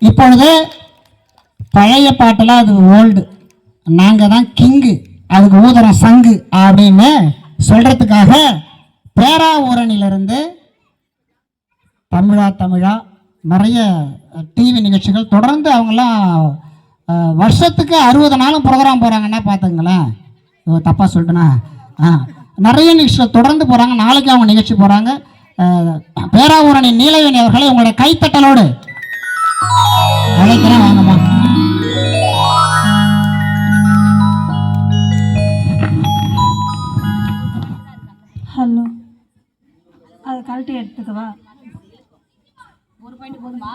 இப்பொழுது பழைய பாட்டில் அது ஓல்டு, நாங்கள் தான் கிங்கு, அதுக்கு ஊதுறோம் சங்கு அப்படின்னு சொல்கிறதுக்காக பேராவூரணிலிருந்து தமிழா நிறைய டிவி நிகழ்ச்சிகள் தொடர்ந்து அவங்கெல்லாம் வருஷத்துக்கு 60 நாளும் ப்ரோக்ராம் போகிறாங்கன்னா பார்த்துங்களேன். தப்பாக சொல்லிட்டுனா நிறைய நிகழ்ச்சிகள் தொடர்ந்து போகிறாங்க. நாளைக்கு அவங்க நிகழ்ச்சி போகிறாங்க. பேராவூரணி நீலவேணி அவர்களை உங்களுடைய கைத்தட்டலோடு அழைக்கிறேன். வாங்கம்மா. ஹலோ, அதை கழட்டி எடுத்துக்கவா? ஒரு பாயிண்ட் போதுமா?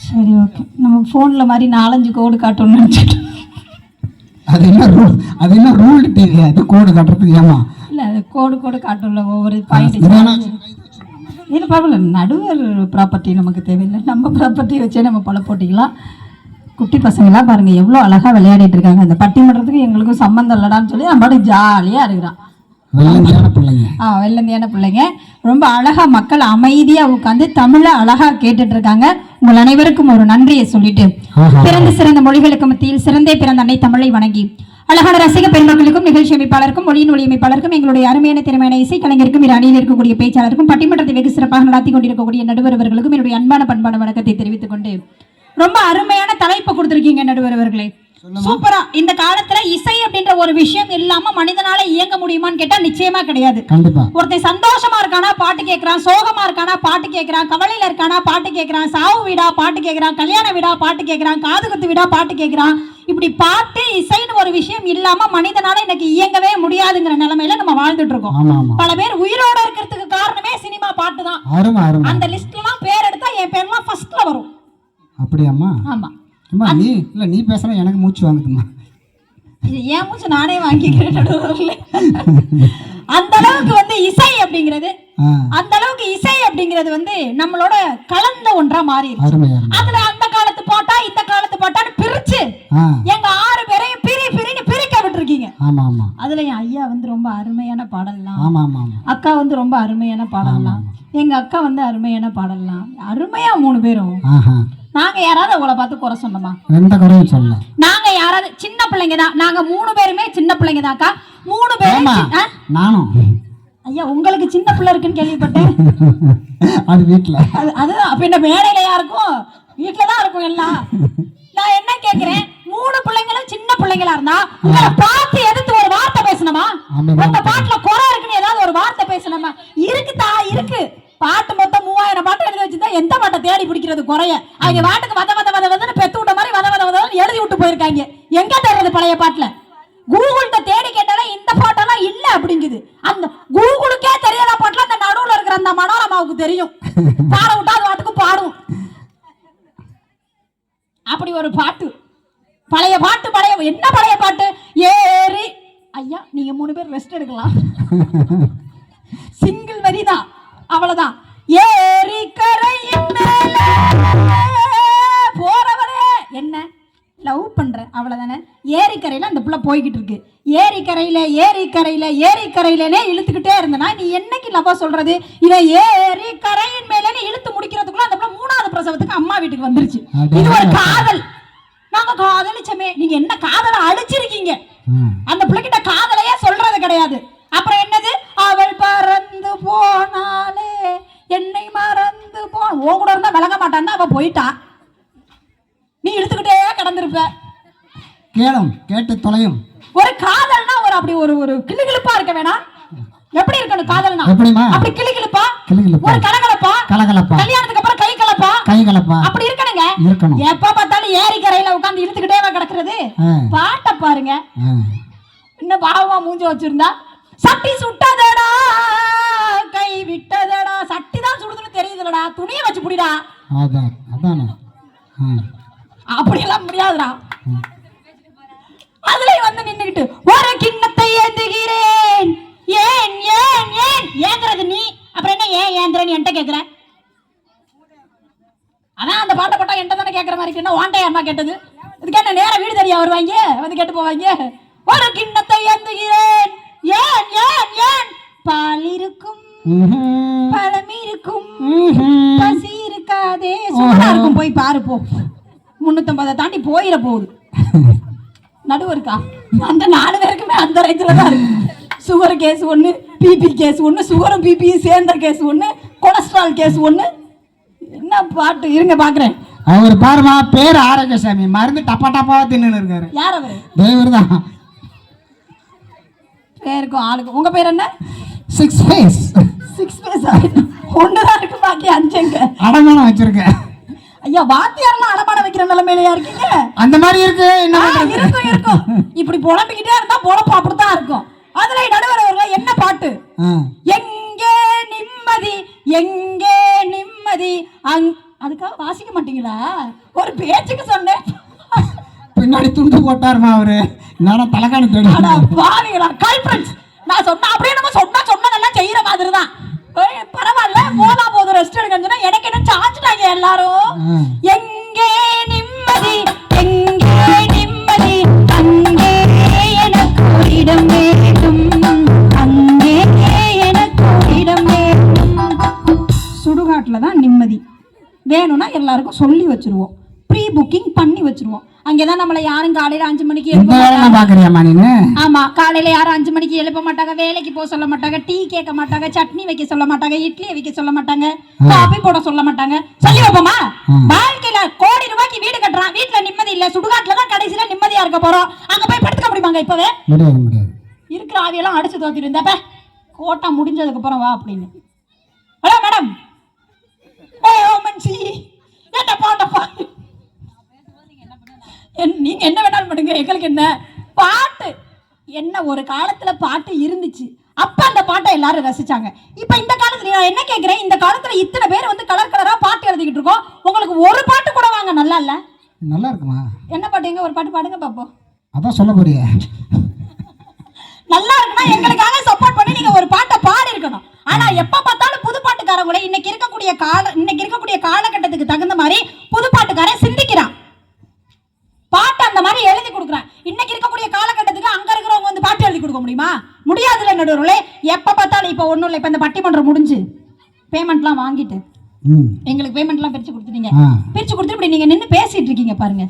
சரி, ஓகே. நம்ம ஃபோனில் மாதிரி 4-5 கோடு காட்டணும்னு நினச்சிட்டோம். அது என்ன ரூல் டிவி, அது கோடு காட்டுறதுக்கு? ஏமா இல்லை, அது கோடு காட்டல ஒவ்வொரு பாயிண்ட். இது பரவாயில்ல, நடுவர் ப்ராப்பர்ட்டி நமக்கு தேவையில்லை. நம்ம ப்ராப்பர்ட்டியை வச்சே நம்ம பல போட்டிக்கலாம். குட்டி பசங்களாம் பாருங்கள் எவ்வளோ அழகாக விளையாடிட்டு இருக்காங்க. அந்த பட்டிமன்றத்துக்கு எங்களுக்கும் சம்மந்தம் இல்லடான்னு சொல்லி நம்ம பாட்டு ஜாலியாக இருக்கிறான். வெள்ளந்தியான பிள்ளைங்க ரொம்ப அழகா மக்கள் அமைதியா உட்காந்து தமிழை அழகா கேட்டுட்டு இருக்காங்க. உங்கள் அனைவருக்கும் ஒரு நன்றியை சொல்லிட்டு, பிறந்த சிறந்த மொழிகளுக்கு மத்தியில் சிறந்தே பிறந்த அன்னை தமிழை வணங்கி அழகான ரசிக பெருமக்களுக்கும் நிகழ்ச்சி அமைப்பாளருக்கும் மொழியின் ஒளியமைப்பாளருக்கும் எங்களுடைய அருமையான திறமையான இசைக்கலைஞருக்கும் இரு அணியில் இருக்கக்கூடிய பேச்சாளருக்கும் பட்டிமன்றத்தை வெகு சிறப்பாக நடத்தி கொண்டிருக்கக்கூடிய நடுவர் அவர்களுக்கும் என்னுடைய அன்பான பண்பான வணக்கத்தை தெரிவித்துக் கொண்டு, ரொம்ப அருமையான தலைப்பு கொடுத்திருக்கீங்க நடுவர் அவர்களே. சூப்பரா. இந்த காலத்துல இசை அப்படின்ற ஒரு விஷயம் இல்லாம மனிதனால இயங்க முடியுமான்னு கேட்டா நிச்சயமா கிடையாது. ஒருத்தன் சந்தோஷமா இருக்கானா பாட்டு கேட்கறான், சோகமா இருக்கானா பாட்டு கேட்கறான், கவலையில இருக்கானா பாட்டு கேட்கறான், சாவு வீடா பாட்டு கேட்கறான், கல்யாண வீடா பாட்டு கேட்கறான், காது குத்து வீடா பாட்டு கேட்கறான். இப்படி பாட்டு இசைன்னு ஒரு விஷயம் இல்லாம மனிதனால இன்னைக்கு இயங்கவே முடியாதுங்கிற நிலைமையில நம்ம வாழ்ந்துட்டு இருக்கோம். பல பேர் உயிரோட இருக்கிறதுக்கு காரணமே சினிமா பாட்டு தான். அந்த லிஸ்ட்ல எல்லாம் பேர் எடுத்தா என் பேர்லாம் ஃபர்ஸ்ட்ல வரும். அப்படியாம்மா? ஆமா. நீ பேசுற எனக்கு மூச்சு வாங்குதுமா. ஏன் மூச்சு நானே வாங்கிக்கிறேன். அந்த அளவுக்கு இசை அப்படிங்கிறது நம்மளோட கலந்த ஒன்றா மாறி அதுல அந்த காலத்து பாட்டா இந்த காலத்து பாட்டான்னு பிரிச்சு எங்க 6 பேரையும் பிரிக்க விட்டுருக்கீங்க. அதுல என் ஐயா ரொம்ப அருமையான பாடலாம், அக்கா ரொம்ப அருமையான பாடலாம், எங்க அக்கா அருமையான பாடலாம். அருமையா 3 பேரும். நாங்க யாராவது உங்களை பார்த்து குறை சொன்னோமா? எந்த குறையும் சொல்ல. நாங்க யாராவது சின்ன பிள்ளைங்க தான். நாங்க 3 பேருமே சின்ன பிள்ளைங்க தான்க்கா. 3 பேரும் நானும். ஐயா, உங்களுக்கு சின்ன பிள்ளை இருக்குன்னு கேள்விப்பட்டேன். அது வீட்டுல. அதுதான். அப்ப என்ன மேடையில யாருக்கும் வீட்டுலதான் இருக்கும் எல்லாம். நான் என்ன கேக்குறேன், 3 பிள்ளைங்களும் சின்ன பிள்ளைங்களா இருந்தா உங்களை பார்த்து எதிர்த்து ஒரு வார்த்தை பேசணுமா? உங்க பாட்டுல குறை இருக்குன்னு ஏதாவது ஒரு வார்த்தை பேசணுமா? இருக்குதா? இருக்கு. பாட்டு மொத்தம் 3000 பாட்டு எழுதி வச்சுதான் எந்த பாட்டை தேடி பிடிக்கிறது குறைய? அவங்க பாட்டுக்கு வத பெத்து விட்ட மாதிரி வத எழுதி விட்டு போயிருக்காங்க. எங்க தேடுறது பழைய பாட்டுல? கூகுள்கிட்ட தேடி கேட்டாலே இந்த பாட்டெல்லாம் இல்ல அப்படிங்குது. அந்த கூகுளுக்கே தெரியல பாட்டுல அந்த நடுவுல இருக்கிற அந்த மனோரமாவுக்கு தெரியும். பாட விட்டா அது பாட்டுக்கு பாடும். அப்படி ஒரு பாட்டு, பழைய என்ன பழைய பாட்டு? ஏறி ஐயா, நீங்க 3 பேர் ரெஸ்ட் எடுக்கலாம். சிங்கிள் வரிதான், அவ்வளவுதான். ஏரி கரையின் மேல போறவரே என்ன லவ் பண்ற, அவ்வளவுதானே. ஏரிக்கரையில அந்த புள்ள போய்கிட்டு இருக்கு. ஏரிக்கரையிலே இழுத்துக்கிட்டே இருந்தனா நீ என்னைக்கு லவ்வா சொல்றது? இவன் ஏரிக்கரையின் மேலே இழுத்து முடிக்கிறதுக்குள்ள அந்த புள்ள 3வது பிரசவத்துக்கு அம்மா வீட்டுக்கு வந்துருச்சு. இது ஒரு காதல். நாங்க காதலிச்சமே. நீங்க என்ன காதலை அழிச்சிருக்கீங்க? அந்த பிள்ளைகிட்ட காதலையே சொல்றது கிடையாது. அப்புறம் என்னது? அவள் பறந்து போனாலே என்னை மறந்து போ. ஓ கூட இருந்தா விளங்க மாட்டான்னா அவ போயிட்டா. நீ இழுத்துக்கிட்டே கடந்திருப்ப. கேட்டு தொலையும். ஒரு காதல்னா ஒரு அப்படி ஒரு கிளுகிளுப்பா இருக்க வேணாம். எப்படி இருக்கணும் காதல்னா? அப்படி கிளுகிளுப்பா, ஒரு கலகலப்பா, கல்யாணத்துக்கு அப்புறம் கைகலப்பா அப்படி இருக்கணுங்க. எப்ப பார்த்தாலும் ஏரிக்கரையில உட்கார்ந்து இழுத்துக்கிட்டே கிடக்குறது. பாட்டை பாருங்க. இன்னும் பாவமா மூஞ்சி வச்சிருந்தா. சட்டி சுட்டதடா, கை விட்டதடா. சட்டி தான் சுடுதுன்னு தெரியுதுலடா, துணியை வச்சு புடிடா. அப்படியெல்லாம் முடியாதுடா. அதுல நின்னுகிட்டு ஒரு கிண்ணத்தை ஏந்துகிறேன். ஏன் ஏன் ஏன் ஏங்குறது நீ? அப்புறம் என்ன ஏன் ஏந்துறன்னு என்கிட்ட கேக்குற? அதான் அந்த பாட்டை போட்டா என்கிட்ட தானே கேட்கற மாதிரி. என்ன வாண்டையா அம்மா கேட்டது? இதுக்கு என்ன நேரம் வீடு தெரியா வருவாங்க, கேட்டு போவாங்க. ஒரு கிண்ணத்தை ஏந்துகிறேன். ஏன் ஏன் ஏன் பால் இருக்கும் பழம் இருக்கும் பசி இருக்காதே சூடா இருக்கும் போய் பாரு போ 350 தாண்டி போயிட போகுது நடுவு இருக்கா அந்த 4 பேருக்குமே அந்த ரேஞ்சில தான் இருக்கு சுகர் கேஸ் ஒன்று பிபி கேஸ் ஒன்று சுகரும் பிபியும் சேர்ந்த கேஸ் ஒன்று கொலஸ்ட்ரால் கேஸ் ஒன்று என்ன பாட்டு இருங்க பாக்குறேன் அவர் பாருமா பேர் ஆரோக்கியசாமி மருந்து டப்பா டப்பாவா தின்னு இருக்காரு யார் அவரு தேவர் தான் பேருக்கும் ஆளுக்கும் உங்க பேர் என்ன 6 ஃபேஸ் ஒண்ணுதான் இருக்கு பாக்கி 5 எங்க அடமானம் வச்சிருக்கேன் ஐயா வாத்தியாரெல்லாம் அடமானம் வைக்கிற நிலைமையிலயா இருக்கீங்க அந்த மாதிரி இருக்கு என்ன இருக்கும் இருக்கும் இப்படி புலம்பிக்கிட்டே இருந்தா பொழப்பு அப்படித்தான் இருக்கும் அதுல நடுவரவர்கள் என்ன பாட்டு எங்கே நிம்மதி எங்கே நிம்மதி அதுக்காக வாசிக்க மாட்டீங்களா ஒரு பேச்சுக்கு சொன்னேன் பின்னாடி துண்டு போட்டாருமா அவரு நேரம் தலைகாணி பாவிகளா கல்பிரன்ஸ் நான் சொன்ன அப்படியே நம்ம சொன்னதெல்லாம் செய்யற மாதிரி தான் பரவாயில்ல போதும் ரெஸ்ட் எடுக்கணும்னா எனக்கு என்ன சாஞ்சிட்டாங்க எல்லாரும் எங்கே நிம்மதி எங்கே நிம்மதி அங்கே எனக்கு இடம் வேண்டும் அங்கே எனக்கு இடம் வேண்டும் சுடுகாட்டுல தான் நிம்மதி வேணும்னா எல்லாருக்கும் சொல்லி வச்சிருவோம் ப்ரீ புக்கிங் பண்ணி வச்சிருவோம் அங்கேதான் நம்மளை யாரும் காலையில 5 மணிக்கு எழுப்ப மாட்டாங்க ஆமா காலையில யாரும் 5 மணிக்கு எழுப்ப மாட்டாங்க வேலைக்கு போக சொல்ல மாட்டாங்க டீ கேட்க மாட்டாங்க சட்னி வைக்க சொல்ல மாட்டாங்க இட்லி வைக்க சொல்ல மாட்டாங்க காபி போட சொல்ல மாட்டாங்க சொல்லி வைப்போமா வாழ்க்கையில கோடி ரூபாய்க்கு வீடு கட்டுறான் வீட்டுல நிம்மதி இல்ல சுடுகாட்டுல தான் கடைசியில நிம்மதியா இருக்க போறோம் அங்க போய் படுத்துக்க முடியுமாங்க இப்பவே இருக்கிற ஆவியெல்லாம் அடிச்சு தோத்திட்டு இருந்தப்ப கோட்டா முடிஞ்சதுக்கு அப்புறம் வா அப்படின்னு ஹலோ மேடம் என்ன பாட்டப்பா நீங்க என்ன வேணாலும் பண்ணுங்க எங்களுக்கு என்ன பாட்டு என்ன ஒரு காலத்துல பாட்டு இருந்துச்சு அப்ப அந்த பாட்டை எல்லாரும் ரசிச்சாங்க இப்ப இந்த காலத்துல நான் என்ன கேக்குறேன் இந்த காலத்துல இத்தனை பேர் வந்து கலர் கலரா பாட்டு எழுதிக்கிட்டு இருக்கோம் உங்களுக்கு ஒரு பாட்டு கூட வாங்க நல்லா இல்ல நல்லா இருக்குமா என்ன பாட்டு எங்க ஒரு பாட்டு பாடுங்க பாப்போம் அதான் சொல்ல போறியா நல்லா இருக்குன்னா எங்களுக்காக சப்போர்ட் பண்ணி நீங்க ஒரு பாட்டை பாடி இருக்கணும் ஆனா எப்ப பார்த்தாலும் புது பாட்டுக்காரங்களே இன்னைக்கு இருக்கக்கூடிய காலகட்டத்துக்கு தகுந்த மாதிரி புது பாட்டுக்காரன் சிந்திக்கிறான் பாட்டு அந்த மாதிரி எழுதி கொடுக்குறான் இன்னைக்கு இருக்கக்கூடிய காலகட்டத்துக்கு அங்க இருக்கிறவங்க வந்து பாட்டு எழுதி கொடுக்க முடியுமா முடியாதுல நடுவர்களே எப்ப பார்த்தாலும் இப்ப ஒண்ணும் இல்லை இப்ப இந்த பட்டிமன்றம் முடிஞ்சு பேமெண்ட்லாம் வாங்கிட்டு எங்களுக்கு பேமெண்ட்லாம் பிரிச்சு கொடுத்துட்டீங்க பிரிச்சு கொடுத்து இப்படி நீங்க நின்று பேசிட்டு இருக்கீங்க பாருங்க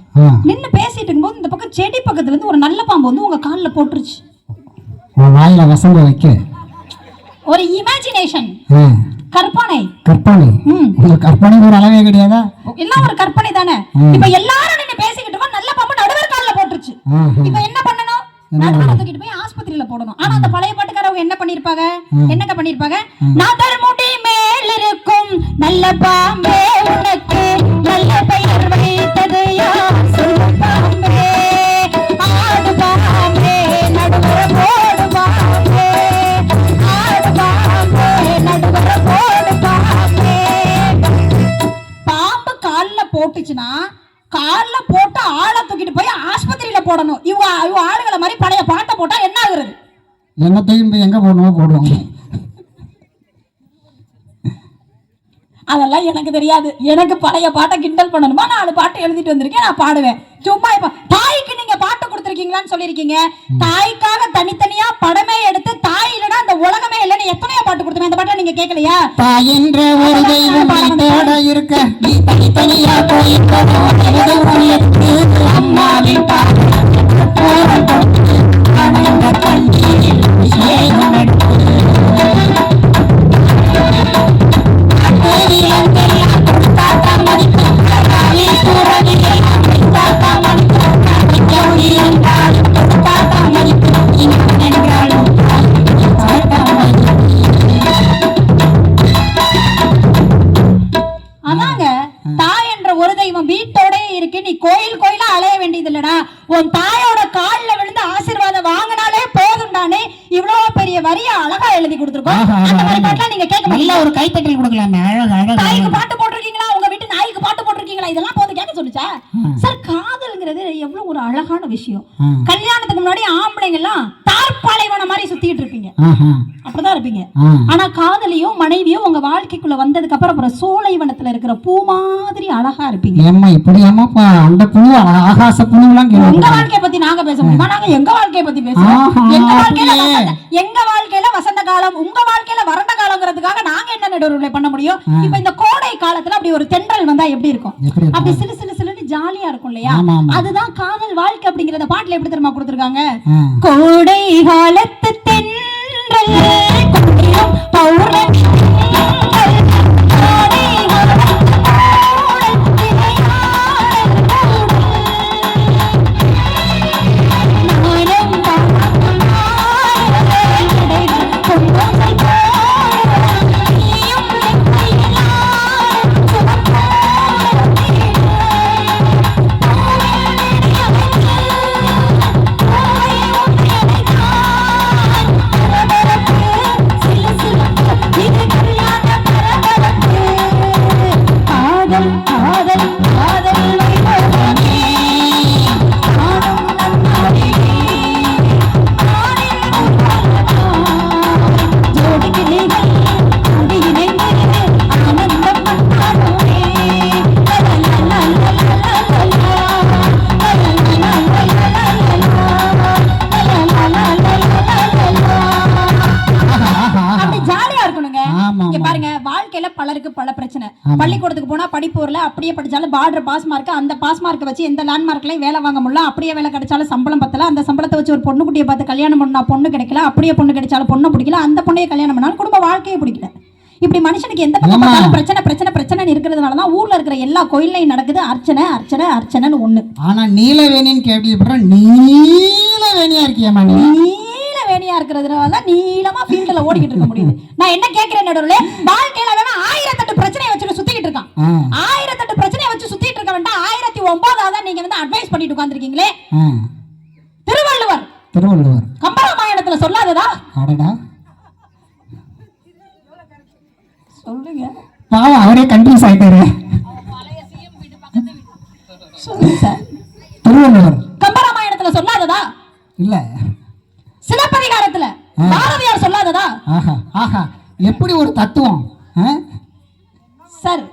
நின்று பேசிட்டு இருக்கும்போது இந்த பக்கம் செடி பக்கத்துல இருந்து ஒரு நல்ல பாம்பு வந்து உங்க காலில் போட்டுருச்சு வாயில வசந்த வைக்க ஒரு இமேஜினேஷன் கற்பனை கற்பனை ஒரு அளவே கிடையாதா எல்லாம் ஒரு கற்பனை தானே இப்ப எல்லாரும் நின்னு பேசிக்கிட்டு இருக்கோம் நல்ல பாம்பு நடுவர் கால்ல போட்டுருச்சு இப்ப என்ன பண்ணணும் நடுவர் தூக்கிட்டு போய் ஆஸ்பத்திரியில போடணும் ஆனா அந்த பழைய பாட்டுக்காரவங்க என்ன பண்ணிருப்பாங்க நதர் முடி மேல் இருக்கும் நல்ல பாம்பே உனக்கு நல்ல பெயர் வைத்தது யார் சொல்லு பாம்பே ஆடு பாம்பே நடுவர் போடு பாம்பே ஆடு பாம்பே நடுவர் போடு பாம்பே பாம்பு கால்ல போட்டுச்சுன்னா கால்ல போட்டு ஆளை தூக்கிட்டு போய் ஆஸ்பத்திரியில போடணும் இவங்க ஆளுகளை மாதிரி பழைய பாட்டை போட்டா என்ன ஆகுறது என்னத்தையும் எங்க போடணுமோ போடுவாங்க அதெல்லாம் எனக்கு தெரியாது எனக்கு பழைய பாட்டை கிண்டல் பண்ணணுமா 4 பாட்டு எழுதிட்டு வந்திருக்கேன் நான் பாடுவேன் சும்மா இப்ப தாய்க்கு நீங்க பாட்டு கொடுத்துருக்கீங்களான்னு சொல்லியிருக்கீங்க தாய்க்காக தனித்தனியா படமே எடுத்து தாய் இல்லைன்னா அந்த உலகமே இல்லைன்னு எத்தனையோ பாட்டு கொடுத்தேன் அந்த பாட்டை நீங்க கேட்கலையா தாய் என்ற ஒரு தெய்வம் இருக்க நீ தனித்தனியா அம்மாவின் அதாங்க தாய் என்ற ஒரு தெய்வம் வீட்டோட இருக்கு நீ கோயிலா அலைய வேண்டியது இல்லடா உன் தாயோட காலில் விழுந்து ஆசீர்வாதம் வாங்கினாலே போதும்டானே இவ்வளவு பெரிய வரிய அழகா எழுதி கொடுத்துருக்கோம் அந்த மாதிரி பாட்டுலாம் நீங்க கேட்க முடியல ஒரு கைத்தட்டல் கொடுக்கலாமே தாய்க்கு பாட்டு போட்டிருக்கீங்களா உங்க வீட்டு நாய்க்கு பாட்டு போட்டிருக்கீங்களா இதெல்லாம் போது கேட்க சொல்லுச்சா சார் காதல்ங்கிறது எவ்வளவு ஒரு அழகான விஷயம் கல்யாணத்துக்கு முன்னாடி ஆம்பளைங்க எல்லாம் தார்பாலைவன மாதிரி சுத்திட்டு இருப்பீங்க அப்படிதான் இருப்பீங்க. ஆனா காதலியும் மனைவியும் உங்க வாழ்க்கைக்குள்ள வந்ததுக்கு அப்புறம் சோலைவனத்துல இருக்கிற பூ மாதிரி அழகா இருப்பீங்க. ஏம்மா இப்படி ஏமாப்பா அந்த பூ ஆகாச பூலாம் உங்க வாழ்க்கைய பத்தி நாங்க பேச முடியுமா? நாங்க எங்க வாழ்க்கைய பத்தி பேசுறோம். எங்க வாழ்க்கையில வசந்த காலம், உங்க வாழ்க்கையில வறண்ட காலங்கிறதுக்காக நாங்க என்ன நடுவுரை பண்ண முடியும்? இப்ப இந்த கோடை காலத்துல அப்படி ஒரு தென்றல் வந்தா எப்படி இருக்கும்? அப்படி சிலு சிலு சிலுன்னு ஜாலியா இருக்கும் இல்லையா? அதுதான் காதல் வாழ்க்கை அப்படிங்கறத பாட்டுல எப்படி தெரியுமா கொடுத்திருக்காங்க? கோடை காலத்து தென்றல் கொடியும் பௌர்ணமி பள்ளிக்கூடத்துக்கு போனா படிப்பூர்ல அப்படியே படிச்சாலும் பார்டர் பாஸ் மார்க், அந்த பாஸ் மார்க் வச்சு எந்த லேண்ட்மார்க்லயும் வேலை வாங்க முடியல. அப்படியே வேலை கிடைச்சாலும் சம்பளம் பத்தல. அந்த சம்பளத்தை வச்சு ஒரு பொண்ணு குட்டியை பார்த்து கல்யாணம் பண்ணா பொண்ணு கிடைக்கல. அப்படியே பொண்ணு கிடைச்சாலும் பொண்ணு பிடிக்கல. அந்த பொண்ணையை கல்யாணம் பண்ணாலும் குடும்ப வாழ்க்கையே பிடிக்கல. இப்படி மனுஷனுக்கு எந்த பக்கம் பார்த்தாலும் பிரச்சனை பிரச்சனை பிரச்சனை இருக்கிறதுனாலதான் ஊர்ல இருக்கிற எல்லா கோயிலையும் நடக்குது அர்ச்சனை அர்ச்சனை அர்ச்சனைன்னு ஒண்ணு. ஆனா நீலவேணின்னு கேள்விப்படுறேன். நீலவேணியா இருக்கியம்மா? வேணியா இருக்கிறதுனாலதான் நீளமா ஃபீல்டுல ஓடிக்கிட்டு இருக்க முடியுது. நான் என்ன கேட்கிறேன் நடுவுல, வாழ்க்கையில வேணா 1008 பிரச்சனையை வச்சுட்டு சுத்திக்கிட்டு இருக்கான். 1008 பிரச்சனையை வச்சு சுத்திட்டு இருக்க வேண்டாம். 1009 நீங்க வந்து அட்வைஸ் பண்ணிட்டு உட்கார்ந்திருக்கீங்களே. திருவள்ளுவர் கம்பராமாயணத்துல சொல்லாததா? அடடா சொல்லுங்க. பாவம் அவரே கன்ஃபியூஸ் ஆயிட்டாரு. சொல்லுங்க சார். திருவள்ளுவர் கம்பராமாயணத்துல சொல்லாததா? இல்ல. சிலப்பதிகாரத்துல பாரதியார் சொல்லாததா? ஆஹா ஆஹா எப்படி ஒரு தத்துவம் சார்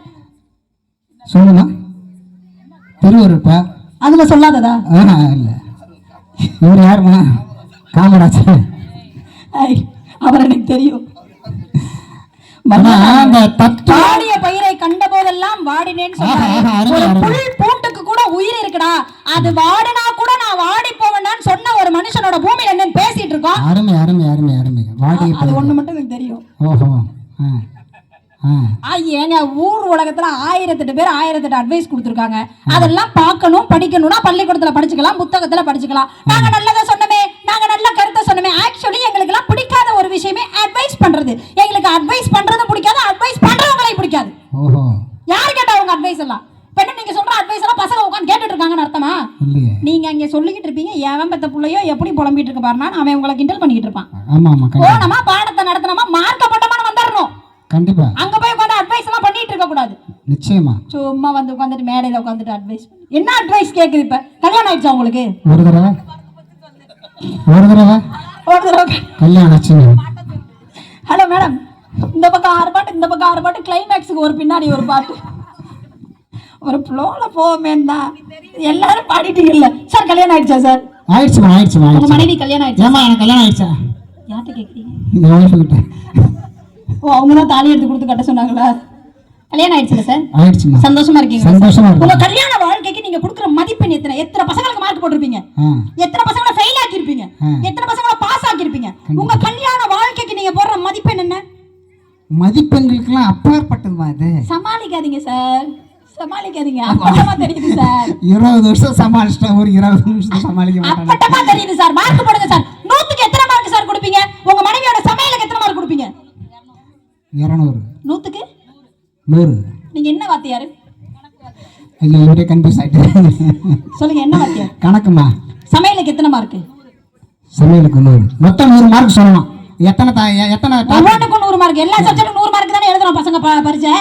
சொல்லுமா? திருவள்ளுவர் அதுல சொல்லாததா? இல்ல. இவர் யாருமா? காமராஜர். அவர் எனக்கு தெரியும். வாடிய பயிரை கண்ட போதெல்லாம் வாடினேன்னு சொன்னாரு. ஒரு புல் பூண்டுக்கு கூட உயிர் இருக்குடா, அது வாடினா கூட நான் வாடி போவேன்னு சொன்ன ஒரு மனுஷனோட பூமியில என்னன்னு பேசிட்டு இருக்கோம். அருமை அருமை அருமை அருமை. அது ஒண்ணு மட்டும் எனக்கு தெரியும். ஓஹோ. ஏங்க ஊர் உலகத்துல 1008 பேர் 1008 அட்வைஸ் கொடுத்துருக்காங்க. அதெல்லாம் பார்க்கணும் படிக்கணும்னா பள்ளிக்கூடத்துல படிச்சுக்கலாம், புத்தகத்துல படிச்சுக்கலாம். நாங்க நல்லதா சொன்னமே, நாங்க நல்ல கருத்தை சொன்னமே. ஆக்சுவலி எங்களுக்கு எல்லாம் பிடிக்காத ஒரு விஷயமே அட்வைஸ் பண்றது. எங்களுக்கு அட்வைஸ் பண்றது பிடிக்காது, அட்வைஸ் பண்றவங்களே பிடிக்காது. யாரு கேட்டா அவங்க அட்வைஸ் எல்லாம்? பெண்ணு நீங்க சொல்ற அட்வைஸ் எல்லாம் பசங்க உட்கார்ந்து கேட்டுட்டு இருக்காங்கன்னு அர்த்தமா? நீங்க அங்க சொல்லிக்கிட்டு இருப்பீங்க, எவன் பெத்த புள்ளையோ எப்படி புலம்பிட்டு இருக்க பாருனா அவன் உங்களை கிண்டல் பண்ணிக்கிட்டு இருப்பான். போனமா பாடத்தை நடத்தினமா மார்க்கப்பட்டமான வந்துடணும். கண்டிப்பா அங்க போய் உட்கார்ந்து அட்வைஸ் எல்லாம் பண்ணிட்டு இருக்க கூடாது. நிச்சயமா. சும்மா வந்து உட்கார்ந்துட்டு மேடையில உட்கார்ந்துட்டு அட்வைஸ் என்ன அட்வைஸ் கேக்குது? இப்ப கல்யாணம் ஆயிடுச்சா உங்களுக்கு? ஒரு தடவை கல்யாணம் ஆச்சு. ஹலோ மேடம், இந்த பக்கம் 6 பாட்டு, இந்த பக்கம் 6 பாட்டு, கிளைமேக்ஸுக்கு ஒரு பின்னாடி ஒரு பாட்டு, ஒரு ஃப்ளோல போவேன் தான் எல்லாரும் பாடிட்டீங்கல்ல சார். கல்யாணம் ஆயிடுச்சா சார்? ஆயிடுச்சுமா ஆயிடுச்சுமா. உங்க மனைவி கல்யாணம் ஆயிடுச்சா? ஏமா எனக்கு கல்யாணம் ஆயிடுச்சா? யார்கிட்ட கேக்குறீங்க? இந்த வைஃப் கிட்ட. ஓ அவங்க தான் தாலி எடுத்து கொடுத்து கட்ட சொன்னாங்களா? கல்யாணம் ஆயிடுச்சுல சார்? ஆயிடுச்சுமா. சந்தோஷமா இருக்கீங்க? சந்தோஷமா இருக்கு. உங்க கல்யாண வாழ்க்கைக்கு நீங்க கொடுக்குற மதிப்பெண் எத்தனை? எத்தனை பசங்களுக்கு மார்க் போட்டுருப்பீங்க? எத்தனை பசங்களை ஃபெயில் ஆக்கி இருப்பீங்க? எத்தனை பசங்களை பாஸ் ஆக்கி இருப்பீங்க? உங்க கல்யாண வாழ்க்கைக்கு நீங்க போடுற மதிப்பெண் என்ன? மதிப்பெண்களுக்கெல்லாம் அப்பாற்பட்டதுமா இது. சமாளிக்காதீங்க சார், சமாளிக்காதீங்க. அப்பட்டமா தெரியுது சார். 20 வருஷம் சமாளிச்சிட்டா ஒரு 20 நிமிஷம் சமாளிக்க மாட்டாங்க. அப்பட்டமா தெரியுது சார். மார்க் போடுங்க சார். 100க்கு எத்தனை மார்க் சார் கொடுப்பீங்க? உங்க மனைவியோட சமையலுக்கு எத்தனை மார்க் கொடுப்பீங்க? 200. 100க்கு 100. நீங்க என்ன வாத்தியாரு? இல்ல இவரே கன்ஃபியூஸ் ஆயிட்டு. சொல்லுங்க என்ன வாத்தியார்? கணக்குமா. சமையலுக்கு எத்தனை மார்க்? சமையலுக்கு 100. மொத்தம் 100 மார்க் சொல்லணும். எத்தனை ஒவ்வொன்றுக்கும் 100 மார்க். எல்லா சப்ஜெக்டும் 100 மார்க் தானே எழுதுறோம் பசங்க பரிச்சை.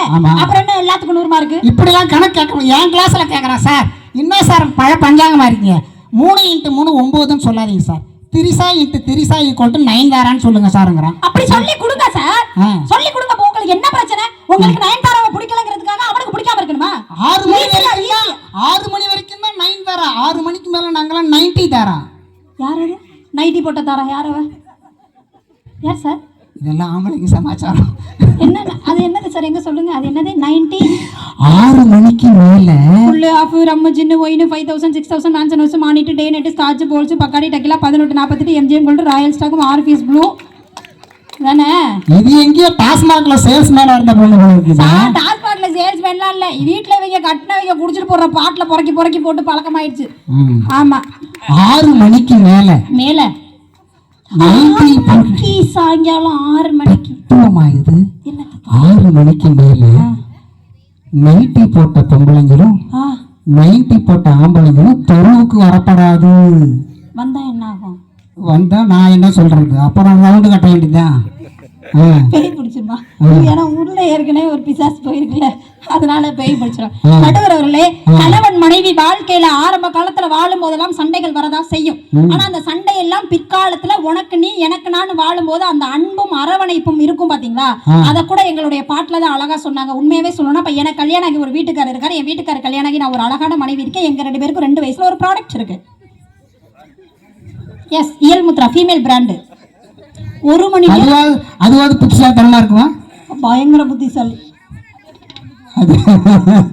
அப்புறம் என்ன எல்லாத்துக்கும் 100 மார்க்? இப்படிலாம் கணக்கு கேட்கணும். என் கிளாஸ்ல கேட்கறேன் சார். இன்னும் சார் பஞ்சாங்கமா இருக்கீங்க. 3 × 3 9ன்னு சொல்லாதீங்க sir. Trisha into Trisha equal to நயன்தாரான்னு சொல்லுங்க சாருங்கிறான். அப்படி சொல்லி கொடுங்க சார், சொல்லி கொடுங்க. உங்களுக்கு என்ன பிரச்சனை? உங்களுக்கு நயன்தாராவை பிடிக்கலங்கிறதுக்காக அவனுக்கு பிடிக்காம இருக்கணுமா? 6 மணி வரைக்கும் தான் நயன்தாரா. 6 மணிக்கு மேல நாங்களாம் 90 தாரா. யார் அது? நைட்டி போட்ட தாரா? யார் அவ? யார் சார்? இதெல்லாம் ஆம்பளைக்கு சமாச்சாரம். என்ன அது? என்னது சார்? எங்க சொல்லுங்க. அது என்னது? 90 6 மணிக்கு மேல ஃபுல் ஆஃப் ரம்ம ஜின்னு ஒயின் 5000 6000 நான்சன் ஹவுஸ் மானிட்டு டே நெட் ஸ்டார்ச் போல்ஸ் Bacardi tequila 1848 MGM gold Royal Stag RBS blue தானே. இது எங்கேயோ டாஸ்மாக்ல சேல்ஸ்மேனா இருந்த பொண்ணு போல இருக்குது. டாஸ்மாக்ல சேல்ஸ்மேன்லாம் இல்ல, வீட்ல இவங்க கட்டினவங்க குடிச்சிட்டு போற பாட்டுல புறக்கி புறக்கி போட்டு பழக்கமாயிடுச்சு. ஆமா, 6 மணிக்கு மேல மேல 90 மணிக்கு சாயங்காலம் 6 மணிக்கு இது 6 மணிக்கு மேல 90 போட்ட பொம்பளைங்களும் 90 போட்ட ஆம்பளைங்களும் தெருவுக்கு வரப்படாது. வந்தா என்ன ஆகும்? வந்தா நான் என்ன சொல்றது, அப்புறம் ரவுண்டு கட்ட வேண்டியதுதான். பேய் பிடிச்சிருமா? ஏன்னா உள்ள ஏற்கனவே ஒரு பிசாசு போயிருக்குல்ல, அதனால பேய் பிடிச்சிடும். நடுவர் அவர்களே, கணவன் மனைவி வாழ்க்கையில ஆரம்ப காலத்துல வாழும் போதெல்லாம் சண்டைகள் வரதான் செய்யும். ஆனா அந்த சண்டை எல்லாம் பிற்காலத்துல உனக்கு நீ எனக்கு நான் வாழும் போது அந்த அன்பும் அரவணைப்பும் இருக்கும் பாத்தீங்களா? அத கூட எங்களுடைய பாட்டுல தான் அழகா சொன்னாங்க. உண்மையாவே சொல்லணும்னா, இப்ப எனக்கு கல்யாணம் ஆகி ஒரு வீட்டுக்காரர் இருக்காரு, என் வீட்டுக்காரர் கல்யாணம் ஆகி நான் ஒரு அழகான மனைவி இருக்கேன். எங்க 2 பேருக்கும் 2 வயசுல ஒரு ப்ராடக்ட் இருக்கு. எஸ், இயல்முத்ரா ஃபீமேல் பிராண்டு. 1 மணி அதுவாது புதுசா தரமா இருக்குமா? பயங்கர புத்திசாலி.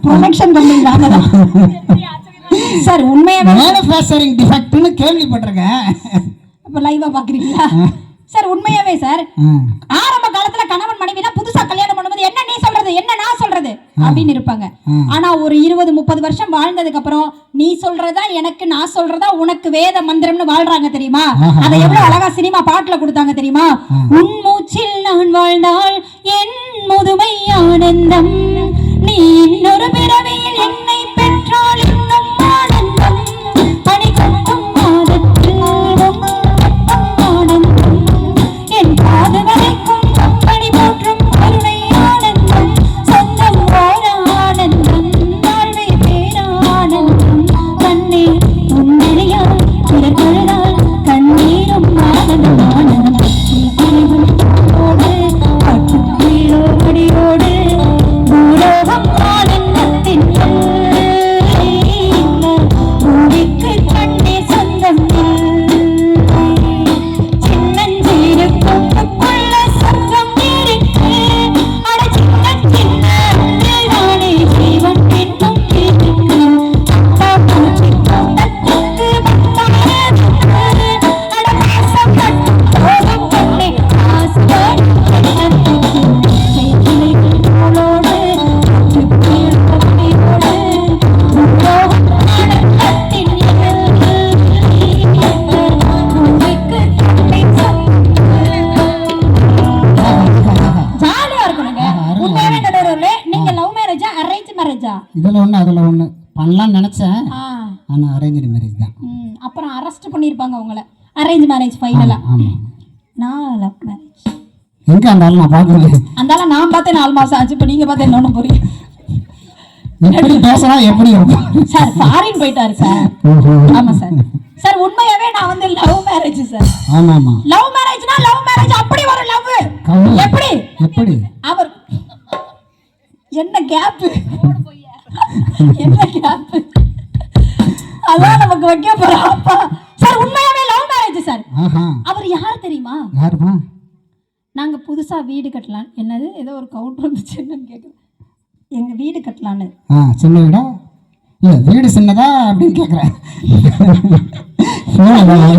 ப்ரொடக்ஷன் கம்பெனி நாங்க தான் சார். உண்மையாவே மேனுஃபேக்சரிங் டிஃபெக்ட்னு கேள்விப்பட்டிருக்கேன். அப்ப லைவா பாக்குறீங்களா சார்? உண்மையாவே சார், ஆரம்ப காலத்துல கணவன் மனைவினா புதுசா கல்யாணம் பண்ணும்போது என்ன நீ சொல்றது என்ன நான் சொல்றது அப்படின்னு இருப்பாங்க. ஆனா ஒரு 20-30 வருஷம் வாழ்ந்ததுக்கு அப்புறம் நீ சொல்றதா எனக்கு, நான் சொல்றதா உனக்கு வேத மந்திரம்னு வாழ்றாங்க தெரியுமா? அதை எவ்வளவு அழகா சினிமா பாட்டுல கொடுத்தாங்க தெரியுமா? உன் மூச்சில் நான் வாழ்ந்தால் என் முதுமை ஆனந்தம், நீ இன்னொரு பிறவியில் என்னை பெற்றால் இன்னும் ஆனந்தம், பணிகொண்டும் மாதத்தில் ஆனந்தம், என் காது வரைக்கும் பணி போற்றும் கருணை ஆனந்தம், சொந்தம் ஓர ஆனந்தம், வாழ்வை பேரானந்தம், கண்ணீர் உன்னறியால் பிறர் தொழுதால் கண்ணீரும் ஆனந்தம் ஆனந்தம், ஓடு பட்டு கீழோ அடியோடு பூலோகம் ஆனந்தத்தின் பூமிக்கு கண்ணே சொந்தம் சின்னஞ்சீரு கூட்டுக்குள்ள சொர்க்கம் இருக்கு, அட சின்ன சின்ன நானே ஜீவன் என்னும் இருக்கு, அத்தா பூச்சி கூட்டத்துக்கு வந்தாரதுக்கு, அட பாசம் கட்டு போகும் கண்ணே ஆசையோடு கண்ணத்துக்கு கைக்கிளை போலோடு கீழ் கண்ணையோடு பூலோகம் ஆனந்தத்தின் பூமிக்கு கண்ணே ஜாலியா இருக்கணுங்க. உண்மையாவே நடுவர்களே, நீங்க லவ் மேரேஜா அரேஞ்ச் மேரேஜா? இதுல ஒண்ணு அதுல ஒண்ணு பண்ணலாம்னு நினைச்சேன். ஆனா அரேஞ்ச் மேரேஜ் தான். அப்புறம் அரெஸ்ட் பண்ணிருப்பாங்க உங்களை. அரேஞ்ச் மேரேஜ் ஃபைனலா? நான் லவ் மேரேஜ். எங்க அந்த ஆள் நான் பாக்குறேன். அந்தால நான் பார்த்தேன் 4 மாசம் ஆச்சு. இப்ப நீங்க பார்த்தேன் என்ன புரியும்? எப்படி பேசலாம் எப்படி இருக்கும் சார்? ஃபாரின் போயிட்டாரு சார். ஆமா சார். சார் உண்மையாவே நான் வந்து லவ் மேரேஜ் சார். ஆமாமா. லவ் மேரேஜ்னா லவ் மேரேஜ் அப்படி ஒரு லவ். எப்படி எப்படி அவர் என்ன கேப் என்ன கேப் அதான் நமக்கு வைக்க போறப்பா சார். உண்மையாவே லவ் மேரேஜ் சார். அவர் யார் தெரியுமா? யாருமா? நாங்க புதுசா வீடு கட்டலாம். என்னது ஏதோ ஒரு கவுண்டர் வந்துச்சு என்னன்னு கேக்குறேன். எங்க வீடு கட்டலான்னு. சின்ன வீடா? இல்ல வீடு சின்னதா அப்படின்னு கேக்குறேன்.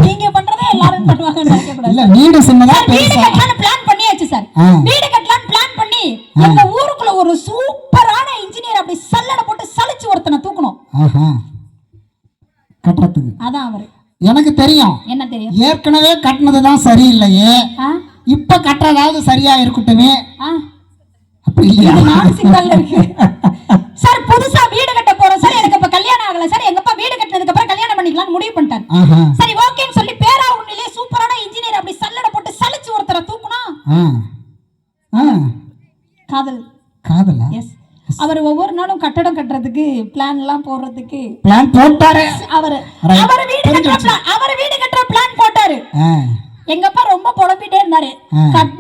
நீங்க பண்றதே எல்லாரும் பண்ணுவாங்கன்னு நினைக்க கூடாது. இல்ல வீடு சின்னதா வீடு கட்டலாம்னு பிளான் பண்ணியாச்சு சார். வீடு கட்டலாம்னு பிளான் பண்ணி எங்க ஊருக்குள்ள ஒரு சூப்பரான இன்ஜினியர் அப்படி சல்லட போட்டு சலிச்சு ஒருத்தனை தூக்கணும் கட்டறதுக்கு. அதான் அவரு. எனக்கு தெரியும். என்ன தெரியும்? ஏற்கனவே கட்டினதுதான் சரியில்லையே, இப்ப கட்டுறதாவது சரியா இருக்கட்டுமே. அப்படி இல்லையா? சிங்கல்ல இருக்கு சார். புதுசா வீடு கட்ட போறோம் சார். எனக்கு இப்ப கல்யாணம் ஆகல சார். எங்க அப்பா வீடு கட்டினதுக்கு அப்புறம் கல்யாணம் பண்ணிக்கலாம்னு முடிவு பண்ணிட்டாரு. சரி ஓகேன்னு சொல்லி பேரா உண்மையிலே சூப்பரான இன்ஜினியர் அப்படி சல்லட போட்டு சலிச்சு ஒருத்தரை தூக்கணும். காதல். காதலா? எஸ். அவர் ஒவ்வொரு நாளும் கட்டடம் கட்டுறதுக்கு பிளான் எல்லாம் போடுறதுக்கு பிளான் போட்டாரு. அவர் வீடு கட்டுற பிளான் போட்டாரு. எங்க அப்பா ரொம்ப புலம்பிட்டே இருந்தாரு,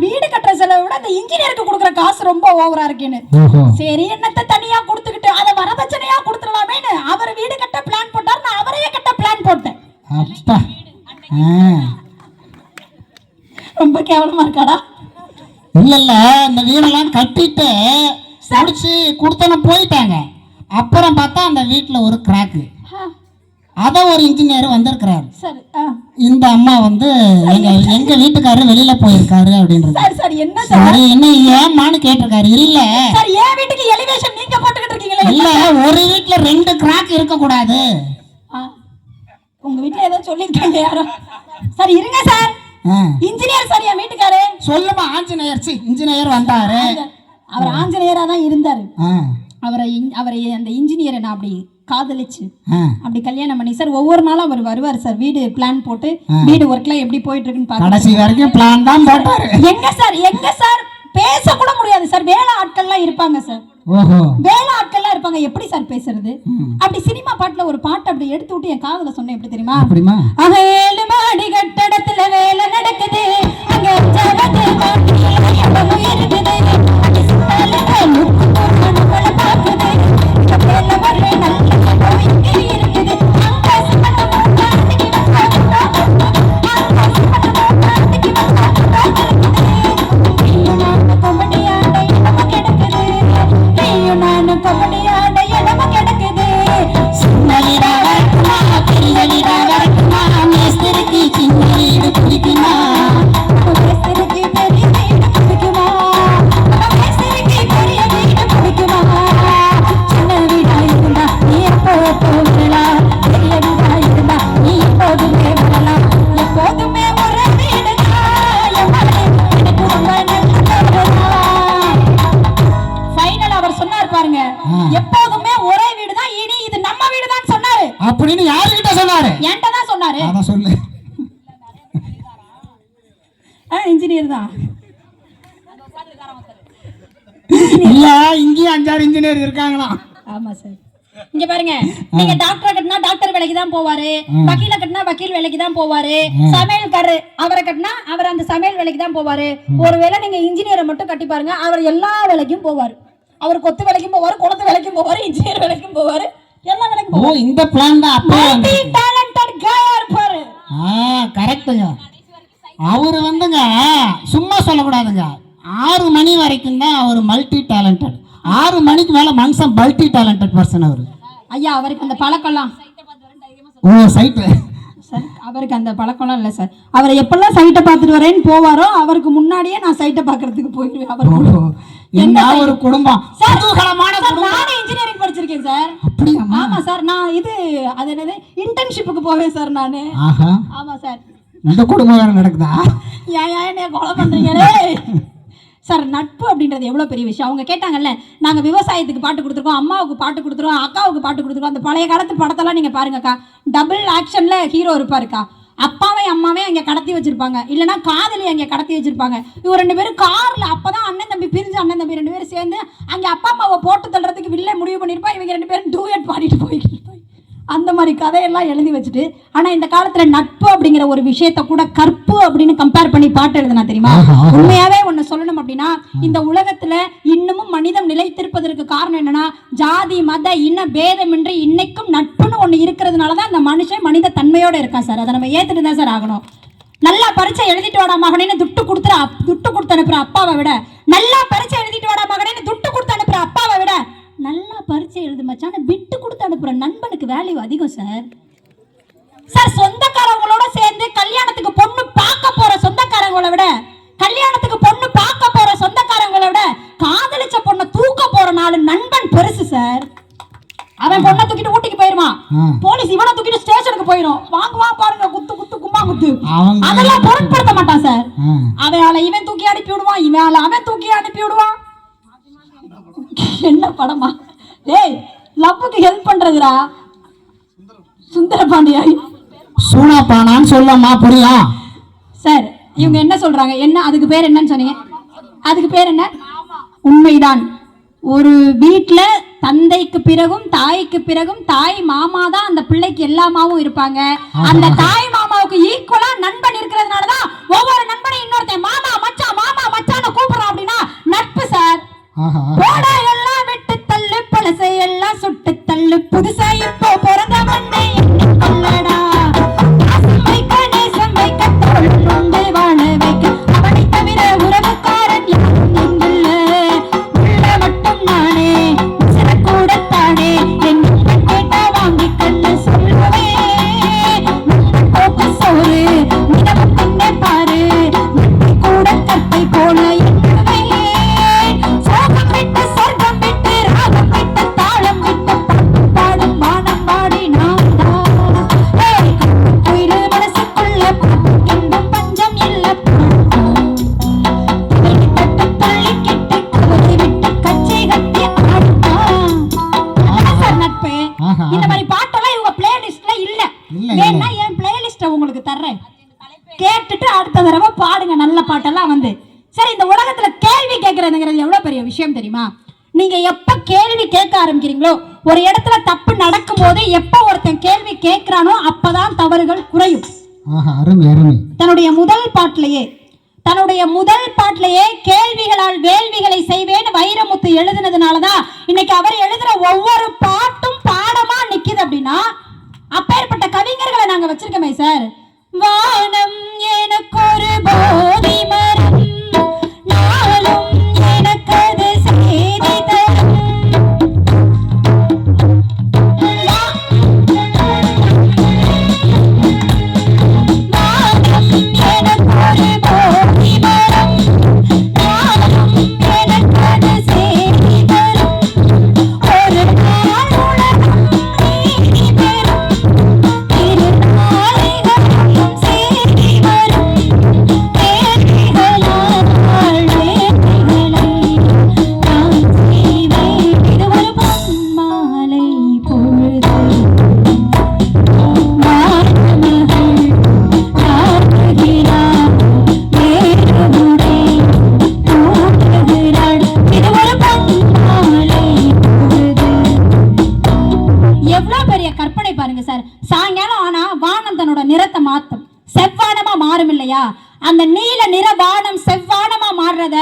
வீடு கட்டுற செலவை விட அந்த இன்ஜினியருக்கு கொடுக்குற காசு ரொம்ப ஓவரா இருக்குன்னு. சரி என்னத்தை தனியா கொடுத்துக்கிட்டு அதை வரதட்சணையா கொடுத்துடலாமேன்னு அவர் வீடு கட்ட பிளான் போட்டாரு. நான் அவரையே கட்ட பிளான் போட்டேன். அப்பா ரொம்ப கேவலமா இருக்காடா. இல்ல இந்த வீடெல்லாம் கட்டிட்டு முடிச்சு கொடுத்தன போயிட்டாங்க. அப்புறம் பார்த்தா அந்த வீட்டுல ஒரு கிராக்கு. அத ஒரு இன்ஜினியர் வந்திருக்கிறாரு. இந்த அம்மா வந்து எங்க வீட்டுக்காரரு வெளியில போயிருக்காரு அப்படின்றது. என்ன ஏமான்னு கேட்டிருக்காரு. இல்ல என் வீட்டுக்கு எலிவேஷன் நீங்க போட்டுக்கிட்டு இருக்கீங்களா? இல்ல ஒரு வீட்டுல 2 கிராக் இருக்க கூடாது. உங்க வீட்டுல ஏதோ சொல்லிருக்காங்க யாரோ. சரி இருங்க சார், இன்ஜினியர் சார் என் வீட்டுக்காரு. சொல்லுமா ஆஞ்சநேயர். இன்ஜினியர் வந்தாரு. அவர் ஆஞ்சநேயரா தான் இருந்தாரு. அவரை அந்த இன்ஜினியரை நான் அப்படி காதலிச்சு அப்படி கல்யாணம் பண்ணி சார் ஒவ்வொரு நாளும் அவர் வருவார் சார். வீடு பிளான் போட்டு வீடு ஒர்க்லாம் எப்படி போயிட்டு இருக்குன்னு கடைசி வரைக்கும் பிளான் தான் போட்டாரு. எங்க சார் பேச கூட முடியாது சார். வேலை ஆட்கள்லாம் இருப்பாங்க சார். வேலை ஆட்கள்லாம் இருப்பாங்க. எப்படி சார் பேசுறது? அப்படி சினிமா பாட்டுல ஒரு பாட்டு அப்படி எடுத்து விட்டு என் காதுல சொன்னேன். எப்படி தெரியுமா? அகேலு மாடி கட்டடத்துல வேலை நடக்குது, அங்க ஜவது மாட்டில இருக்குது, எப்போதுமே ஒரே வீடு தான், இனி இது நம்ம வீடு தான் சொன்னாரு. அப்படின்னு யாருகிட்ட சொன்னாரு? என்கிட்ட தான் சொன்னாரு. அத சொல்லு. இன்ஜினியர் தான். இல்ல இங்கேயும் 5-6 இன்ஜினியர் இருக்காங்களா? ஆமா சார். இங்க பாருங்க, நீங்க டாக்டர் கட்டினா டாக்டர் வேலைக்கு தான் போவாரு, வக்கீல கட்டினா வக்கீல் வேலைக்கு தான் போவாரு, சமையல்காரர் அவரை கட்டினா அவர் அந்த சமையல் வேலைக்கு தான் போவாரு. ஒருவேளை நீங்க இன்ஜினியரை மட்டும் கட்டி பாருங்க, அவர் எல்லா வேலைக்கும் போவாரு. அவர் கொத்து வேலைக்கும் போவாரு, குளத்து வேலைக்கும் போவாரு, இன்ஜினியர் வேலைக்கும் போவாரு, எல்லா வேலைக்கும் போவாரு. இந்த பிளான் தான் அப்பவே டேலண்டட் காயா இருப்பாரு. கரெக்ட்டுங்க. அவரு வந்துங்க சும்மா சொல்லக்கூடாதுங்க. 6 மணி வரைக்கும் தான் அவர் மல்டி டேலண்டட். 6 மணிக்கு மேல மனுஷன் மல்டி டேலண்டட் பர்சன் அவரு. ஐயா அவருக்கு அந்த பழக்கம்லாம் சைட் அவருக்கு அந்த பழக்கம்லாம் இல்லை சார். அவரை எப்பெல்லாம் சைட்டை பார்த்துட்டு வரேன்னு போவாரோ அவருக்கு முன்னாடியே நான் சைட்டை பார்க்கறதுக்கு போயிடுவேன். அவர் என்ன ஒரு குடும்பம். நானே இன்ஜினியரிங் படிச்சிருக்கேன் சார். ஆமா சார். நான் அது என்னது இன்டர்ன்ஷிப்புக்கு போவேன் சார் நானு. ஆமா சார். இந்த குடும்பம் வேற நடக்குதா? ஏன் என்ன கொலை பண்றீங்களே சார்? நட்பு அப்படின்றது எவ்வளோ பெரிய விஷயம். அவங்க கேட்டாங்கல்ல, நாங்கள் விவசாயத்துக்கு பாட்டு கொடுத்துருக்கோம், அம்மாவுக்கு பாட்டு கொடுத்துருக்கோம், அக்காவுக்கு பாட்டு கொடுத்துருக்கோம். அந்த பழைய காலத்து படத்தெல்லாம் நீங்கள் பாருங்கக்கா, டபுள் ஆக்ஷனில் ஹீரோ இருப்பாருக்கா. அப்பாவே அம்மாவே அங்கே கடத்தி வச்சிருப்பாங்க, இல்லைனா காதலி அங்கே கடத்தி வச்சிருப்பாங்க. இவங்க 2 பேரும் காரில் அப்போதான் அண்ணன் தம்பி பிரிஞ்சு அண்ணன் தம்பி 2 பேரும் சேர்ந்து அங்கே அப்பா அம்மாவை போட்டு தள்ளுறதுக்கு வில்லே முடிவு பண்ணியிருப்பா. இவங்க 2 பேரும் டூயட் பாடிட்டு போய்கிட்டு இருப்பாங்க. அந்த மாதிரி கதையெல்லாம் எழுதி வச்சுட்டு, ஆனால் இந்த காலத்தில் நட்பு அப்படிங்கிற ஒரு விஷயத்த கூட கற்பு அப்படின்னு கம்பேர் பண்ணி பாட்டு எழுதுனா தெரியுமா? உண்மையாவே ஒன்று சொல்லணும் அப்படின்னா, இந்த உலகத்தில் இன்னமும் மனிதம் நிலைத்திருப்பதற்கு காரணம் என்னன்னா, ஜாதி மத இன பேதமின்றி இன்னைக்கும் நட்புன்னு ஒன்று இருக்கிறதுனால தான் அந்த மனுஷன் மனித தன்மையோடு இருக்கான் சார். அதை நம்ம ஏற்றுட்டு தான் சார் ஆகணும். நல்லா பரீட்சை எழுதிட்டு வாடா மகனேன்னு துட்டு கொடுத்து அனுப்புற அப்பாவை விட, நல்லா பரீட்சை எழுதிட்டு வாடா மகனேன்னு துட்டு கொடுத்து அனுப்புற அப்பாவை விட, நல்லா பரீட்சை எழுது மச்சான விட்டு கொடுத்து அனுப்புற நண்பனுக்கு வேல்யூ அதிகம் சார். சார் சொந்தக்காரங்களோட சேர்ந்து கல்யாணத்துக்கு பொண்ணு பார்க்க போற சொந்தக்காரங்களை விட, கல்யாணத்துக்கு பொண்ணு பார்க்க போற சொந்தக்காரங்களை விட, காதலிச்ச பொண்ணை தூக்க போற 4 நண்பன் பெருசு சார். அவன் பொண்ணை தூக்கிட்டு ஊட்டிக்கு போயிருவான், போலீஸ் இவனை தூக்கிட்டு ஸ்டேஷனுக்கு போயிடும். வாங்குவா பாருங்க குத்து குத்து கும்மா குத்து. அதெல்லாம் பொருட்படுத்த மாட்டான் சார். அவன் இவன் தூக்கி அனுப்பி விடுவான், இவன் அவன் தூக்கி அனுப்பி விடுவான். என்ன படமா? ஏய் லவ்வுக்கு ஹெல்ப் பண்றதுடா சுந்தர பாண்டியா சூனா பானான்னு சொல்லமா புரியும் சார். இவங்க என்ன சொல்றாங்க? என்ன அதுக்கு பேர் என்னன்னு சொன்னீங்க? அதுக்கு பேர் என்ன? உண்மைதான். ஒரு வீட்டுல தந்தைக்கு பிறகும் தாய்க்கு பிறகும் தாய் மாமா தான் அந்த பிள்ளைக்கு எல்லாமாவும் இருப்பாங்க. அந்த தாய் மாமாவுக்கு ஈக்குவலா நண்பன் இருக்கிறதுனாலதான் ஒவ்வொரு நண்பனையும் இன்னொருத்தன் மாமா மச்சான்னு கூப்பிடுறான். அப்படின்னா நட்பு சார். போடா எல்லாம் விட்டு தள்ளு, பழசை எல்லாம் சுட்டு தள்ளு, புதுசா இப்போ பிறந்த மண்ணை கொள்ளடா. பாசம் வைக்க நேசம் வைக்க தோள் கொண்டு வாழ வைக்க அவனை தவிர உறவுக்காரன் யாரும் இங்குள்ள. உள்ள மட்டும் நானே சிறக்கூடத்தானே என் கேட்டா வாங்கி கண்ணு சொல்லுவேன். போக்கு சோறு நிலவு பின்னே பாரு, கூட கற்பை போல கேட்டுட்டு அடுத்த தடவை பாடுங்க நல்ல பாட்டெல்லாம் வந்து. சரி, இந்த உலகத்துல கேள்வி கேட்கறதுங்கிறது எவ்வளவு பெரிய விஷயம் தெரியுமா? நீங்க எப்ப கேள்வி கேட்க ஆரம்பிக்கிறீங்களோ, ஒரு இடத்துல தப்பு நடக்கும் போது எப்ப ஒருத்தன் கேள்வி கேட்கிறானோ அப்பதான் தவறுகள் குறையும். தன்னுடைய முதல் பாட்டிலேயே கேள்விகளால் வேள்விகளை செய்வேன் வைரமுத்து எழுதினதுனாலதான் இன்னைக்கு அவர் எழுதுற ஒவ்வொரு பாட்டும் பாடமா நிக்குது. அப்படின்னா அப்பேற்பட்ட கவிஞர்களை நாங்க வச்சிருக்கோமே சார். வானம் எனக்கு ஒரு போதி மரம், நாளும் எனக்கது செய்தி தரும். வானம் எனக்கு ஒரு போதி மரம், நாளும் எனக்கது செய்தி தரும். ஒரு நாள் உலகம் நீதி பெறும், செவ்வானமா மாறும் இல்லையா? அந்த நீல நிற வானம் செவ்வானமா மாறுறத,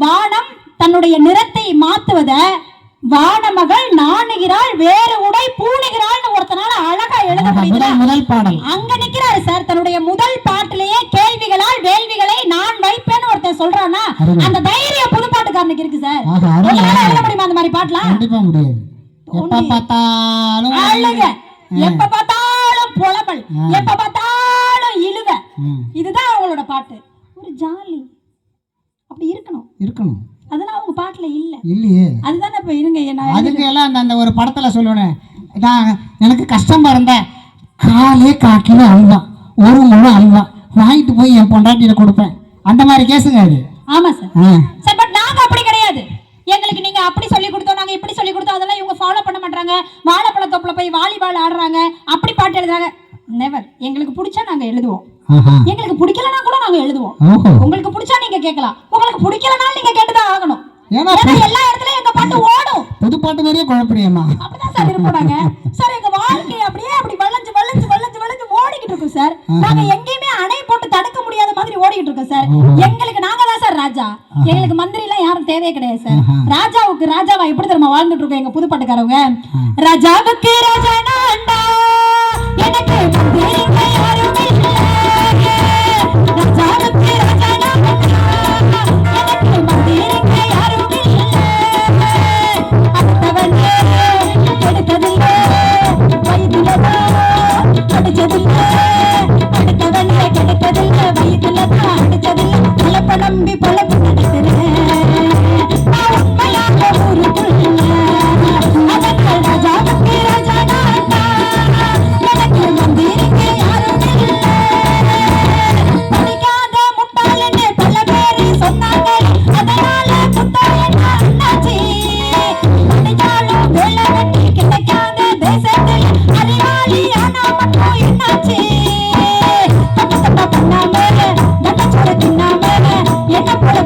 வானம் தன்னுடைய நிறத்தை மாத்துவத வானமகள் நாணுகிறாள் வேறு உடை பூணுகிறாள்னு ஒருத்தனால அழகா எழுத முடியுது. முதல் பாடல் அங்க நிக்கிறாரு சார். தன்னுடைய முதல் பாட்டிலேயே கேள்விகளால் வேள்விகளை நான் வைப்பேன்னு ஒருத்தன் சொல்றானா, அந்த தைரியம் புது பாட்டுக்காரனுக்கு இருக்கு சார். எழுத முடியுமா அந்த மாதிரி பாட்டுலாம்? கண்டிப்பா முடியாது. எப்ப பார்த்தாலும் அழுக, எப்ப பார்த்தாலும் புலம்பல், எப்ப பார்த்தாலும் இழுவ. இதுதான் அவங்களோட பாட்டு. ஒரு ஜாலி அப்படி இருக்கணும். அதெல்லாம் அவங்க பாட்டுல இல்லையே. அதுதானே இப்ப இருங்க. அதுக்கு எல்லாம் அந்த ஒரு படத்துல சொல்லுவேன், எனக்கு கஷ்டமா இருந்த காலே காக்கில அல்வா, ஒரு முழு அல்வா வாங்கிட்டு போய் என் பொண்டாட்டியில கொடுப்பேன். அந்த மாதிரி கேசுங்க அது. ஆமா சார். சார் பட் நாங்க அப்படி கிடையாது. எங்களுக்கு நீங்க அப்படி சொல்லி கொடுத்தோம், நாங்க இப்படி சொல்லி கொடுத்தோம், அதெல்லாம் இவங்க ஃபாலோ பண்ண மாட்டாங்க. வாழைப்பழ தோப்புல போய் வாலிபால் ஆடுறாங்க, அப்படி பாட்டு எழுதுறாங்க. நெவர். எங்களுக்கு பிடிச்சா நாங்க எழுதுவோம், எங்களுக்கு பிடிக்கலனா கூட நாங்க எழுதுவோம். உங்களுக்கு பிடிச்சா நீங்க கேட்கலாம், உங்களுக்கு பிடிக்கலனாலும் நீங்க கேட்டுதான் ஆகணும். ஏன்னா எல்லா இடத்துலயும் எங்க பாட்டு ஓடும். புது பாட்டு மாதிரியே குழப்படியம்மா. அப்படிதான் சார் இருப்பாங்க சார். எங்க வாழ்க்கை அப்படியே அப்படி வளைஞ்சு ஓடிக்கிட்டு இருக்கும் சார். நாங்க எங்கேயுமே அணை போட்டு தடுக்க முடியாத மாதிரி ஓடிக்கிட்டு இருக்கோம் சார். எங்களுக்கு நாங்க தான் சார் ராஜா. எங்களுக்கு மந்திரி எல்லாம் யாரும் தேவையே கிடையாது சார். ராஜாவுக்கு ராஜாவா எப்படி தெரியுமா வாழ்ந்துட்டு இருக்கோம் எங்க புது பாட்டுக்காரவங்க. ராஜாவுக்கு ராஜா நான்டா, எனக்கு மந்திரிங்க யாரும் இல்லை. ராஜாவுக்கு ராஜா நான்டா, எனக்கு மந்திரிங்க யாரும் இல்லை. அடுத்தவனே கெடுத்ததில்லை, வயதுலதான் அடிச்சதில்லை. அடுத்தவனே கெடுத்ததில்லை, வயதுலதான் அடிச்சதில்லை. பழப்ப நம்பி பழப்பு நடிக்கிறேன் நான் உண்மையாக ஊருக்குள்ள. அதனால் ராஜாவுக்கு ராஜா நான்டா, எனக்கு மந்திரிங்க யாரும் இல்லை. படிக்காத முட்டாளன்னு பல பேரு சொன்னாங்க, அதனால முட்டாளன்னா அண்ணாச்சி. படிச்சாலும் வேலை வெட்டி கிடைக்காத தேசத்தில் அறிவாளி ஆனா மட்டும் என்னாச்சு. தப்பு தப்பா பண்ணாம தண்டச்சோட தின்னாம என்ன போல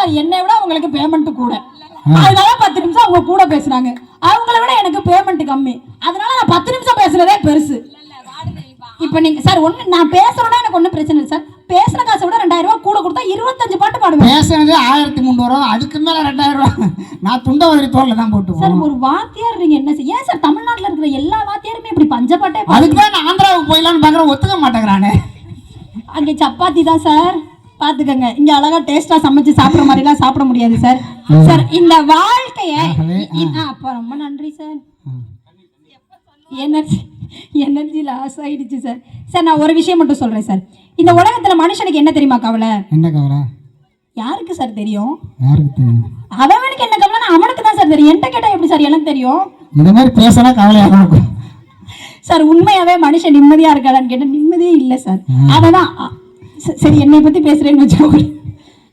சார் என்னை விட உங்களுக்கு பேமெண்ட் கூட, அதனால 10 நிமிஷம் அவங்க கூட பேசுறாங்க. அவங்கள விட எனக்கு பேமெண்ட் கம்மி, அதனால நான் 10 நிமிஷம் பேசுறதே பெருசு. இப்ப நீங்க சார் ஒண்ணு நான் பேசுறேன்னா எனக்கு ஒன்றும் பிரச்சனை இல்லை சார். பேசுற காசை விட 2000 ரூபாய் கூட கொடுத்தா 25 பாட்டு பாடுவேன். பேசுறது 1300 ரூபா, அதுக்கு மேல 2000 ரூபா நான் துண்டவரி தோல்ல தான் போட்டு சார். ஒரு வாத்தியார் நீங்க என்ன ஏன் சார் தமிழ்நாட்டுல இருக்கிற எல்லா வாத்தியாருமே இப்படி பஞ்சப்பாட்டே? அதுக்கு தான் நான் ஆந்திராவுக்கு போயிடலான்னு பாக்குறேன், ஒத்துக்க மாட்டேங்கிறானே. அங்கே சப்பாத்தி தான் சார், பாத்துக்கங்க. இங்க அழகா டேஸ்டா சமைச்சு சாப்பிட்ற மாதிரிலாம் சாப்பிட முடியாது சார். சார் இந்த வாழ்க்கைய அப்ப ரொம்ப நன்றி சார். எனர்ஜி லாஸ் ஆயிடுச்சு சார். சார் நான் ஒரு விஷயம் மட்டும் சொல்றேன் சார். இந்த உலகத்துல மனுஷனுக்கு என்ன தெரியுமா கவலை? என்ன கவலை? யாருக்கு சார் தெரியும்? யாருக்கு தெரியும்? அவனுக்கு என்ன கவலை? அவனுக்கு தான் சார் தெரியும். என்கிட்ட கேட்டா எப்படி சார் எனக்கு தெரியும்? இந்த மாதிரி பேசினா கவலையாக இருக்கும் சார். உண்மையாவே மனுஷன் நிம்மதியா இருக்காளான்னு கேட்டா நிம்மதியே இல்லை சார். அததான் சரி என்னை பத்தி பேசுறேன்னு வச்சுக்கோங்க.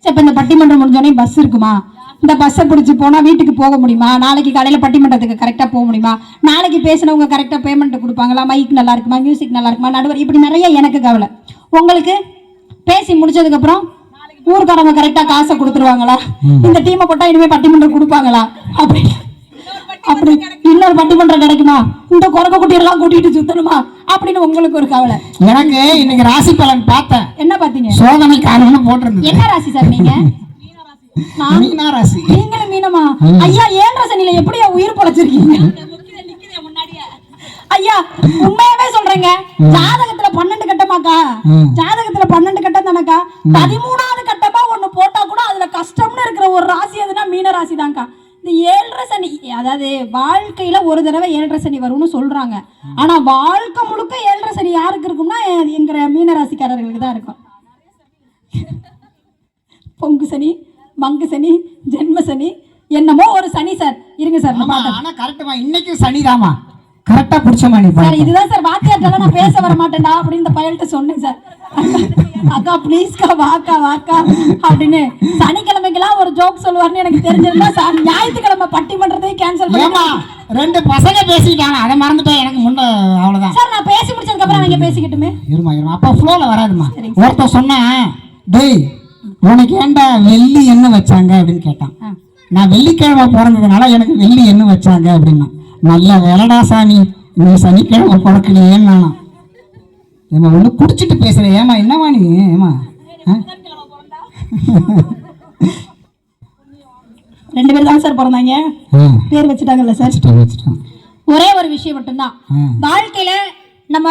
சரி இப்ப இந்த பட்டிமன்றம் முடிஞ்சோடனே பஸ் இருக்குமா? இந்த பஸ்ஸை பிடிச்சி போனால் வீட்டுக்கு போக முடியுமா? நாளைக்கு காலையில் பட்டிமன்றத்துக்கு கரெக்டாக போக முடியுமா? நாளைக்கு பேசினவங்க கரெக்டாக பேமெண்ட் கொடுப்பாங்களா? மைக் நல்லா இருக்குமா? மியூசிக் நல்லா இருக்குமா? நடுவர் இப்படி நிறைய எனக்கு கவலை. உங்களுக்கு பேசி முடிச்சதுக்கப்புறம் ஊருக்காரங்க கரெக்டாக காசை கொடுத்துருவாங்களா? இந்த டீமை போட்டால் இனிமேல் பட்டிமன்றம் கொடுப்பாங்களா? அப்படி இன்னொரு பட்டிமன்றம் கிடைக்குமா? இந்த குரக்க குட்டியெல்லாம் கூட்டிட்டு சுத்தணுமா அப்படின்னு உங்களுக்கு ஒரு கவலை. எனக்கு இன்னைக்கு ராசி பலன் பார்த்தேன். என்ன பார்த்தீங்க? சோதனை காரணம்னு போட்டிருந்தேன். என்ன ராசி சார் நீங்க? நீங்களும் மீனமா? ஐயா 7 சனியில எப்படியா உயிர் பொழைச்சிருக்கீங்க? ஐயா உண்மையாவே சொல்றேங்க, ஜாதகத்துல 12 கட்டமாக்கா? ஜாதகத்துல 12 கட்டம் தானக்கா? 13வது கட்டமா ஒண்ணு போட்டா கூட அதுல கஷ்டம்னு இருக்கிற ஒரு ராசி எதுனா மீன ராசி தான்க்கா. இந்த 7 சனி, அதாவது வாழ்க்கையில ஒரு தடவை 7 சனி வரும்னு சொல்றாங்க. ஆனா வாழ்க்கை முழுக்க 7 சனி யாருக்கு இருக்கும்னா எங்க மீன ராசிக்காரர்களுக்கு தான் இருக்கும். பொங்கு சனி, மங்கு சனி, ஜென்ம சனி, என்னமோ ஒரு சனி சார். இருங்க சார். ஆனா கரெக்ட்டுமா, இன்னைக்கு சனிதாமா, கரெக்டா புடிச்ச மாதிரி சார். இதுதான் சார் வாத்தியார்ட்ட நான் பேச வர மாட்டேன்டா அப்படின்னு இந்த பயல்கிட்ட சொன்னேன் சார். அக்கா ப்ளீஸ்க்கா வாக்கா வாக்கா அப்படின்னு. சனிக்கிழமைக்கெல்லாம் ஒரு ஜோக் சொல்லுவார்னு எனக்கு தெரிஞ்சிருந்தா சார் ஞாயிற்றுக்கிழமை பட்டிமன்றத்தையும் கேன்சல் பண்ணி 2 பசங்க பேசிட்டாங்க, அதை மறந்துட்டேன். எனக்கு முன்ன அவ்வளவுதான் சார். நான் பேசி முடிச்சதுக்கு அப்புறம் அவங்க பேசிக்கிட்டுமே. இருமா அப்ப ஃப்ளோல வராதுமா. ஒருத்த சொன்னா டேய் உனக்கு ஏன்டா வெள்ளி என்ன வச்சாங்க அப்படின்னு கேட்டான். நான் வெள்ளிக்கிழமை பிறந்ததுனால எனக்கு வெள்ளி என்ன வச்சாங்க அப்படின்னா, நல்ல வேலைடா சாமி நீ சனிக்கிழமை பிறக்கலையேன்னு நானா. ஏமா ஒண்ணு குடிச்சிட்டு பேசுற, ஏமா என்னமா நீ? ஏமா 2 பேர் தான் சார் பிறந்தாங்க, பேர் வச்சுட்டாங்கல்ல சார். ஒரே ஒரு விஷயம் மட்டும்தான், வாழ்க்கையில நம்ம